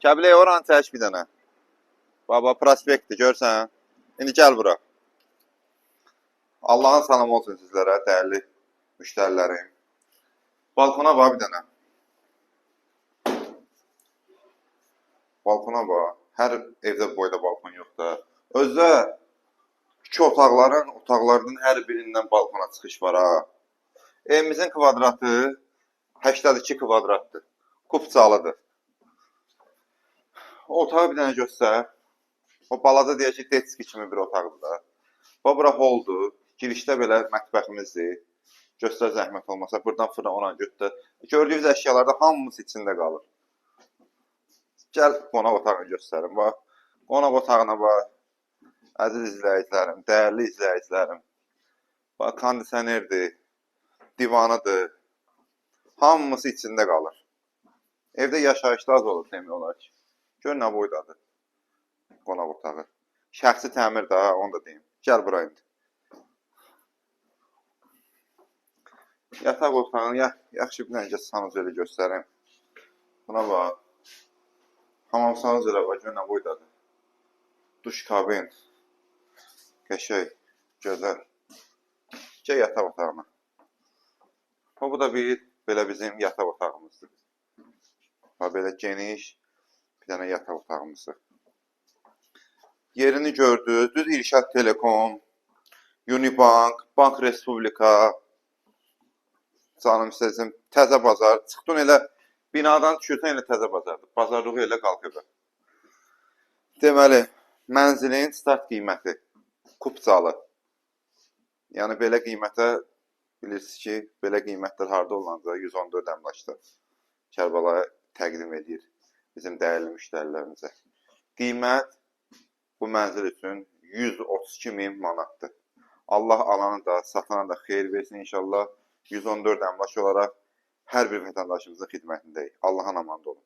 Kəbləyə oranı çək bir dənə. Baba prospektdir, görsən. İndi gəl bura. Allahın salamı olsun sizlərə, dəyərli müştərilərim. Balkona bax bir dənə. Balkona bax. Hər evdə boyda balkon yoxdur. Özdə 2 otaqların hər birindən balkona çıxış var ha. Evimizin kvadratı 82 kvadratdır. Kupçalıdır. O otağı bir dənə göstər. O balaca deyək ki, detski kimi bir otaqdır da. Bu bura holdur. Girişdə belə mətbəximizdir. Göstər zəhmət olmasa. Buradan fırına ona götür. Gördüyünüz əşyalarda hamısı içində qalır. Gəl qonaq otağını göstərim. Bax, qonaq otağına bax. Əziz izləyicilərim, dəyərli izləyicilərim. Bax, kondisionerdir, divanıdır. Hamısı içində qalır. Evdə yaşayışda az olur demək olar ki. Gör nə boydadır qonaq otağı. Şəxsi təmir də, onu da deyim. Gəl bura indi. Yataq otağını yaxşı bir dənə sanuzeli göstərim. Buna bax. Hamam sanuzeli bax, gör nə boydadır. Duş kabin. Qəşəng, gözəl. Gəl yataq otağına. Bu da belə bizim yataq otağımızdır. Belə geniş bir dənə yataq otağımızdır. Yerini gördünüz. Düz İrşad Telekom, Unibank, Bank Respublika, canım istəyəcəm, Təzə Bazar. Çıxdın elə binadan düşürsən elə Təzə Bazardır. Bazarlığı elə qalxıb. Deməli, mənzilin start qiyməti kupçalı. Yəni belə qiymətə bilirsiniz ki, belə qiymətlər harda olunca 114 əmlakda Kərbalaya təqdim edir bizim dəyərli müştərilərimizə. Qiymət bu mənzil üçün 132.000 manatdır. Allah alanı da, satana da xeyir versin inşallah. 114 əmlak olaraq hər bir vətəndaşımızın xidmətindəyik. Allah'a amanət olun.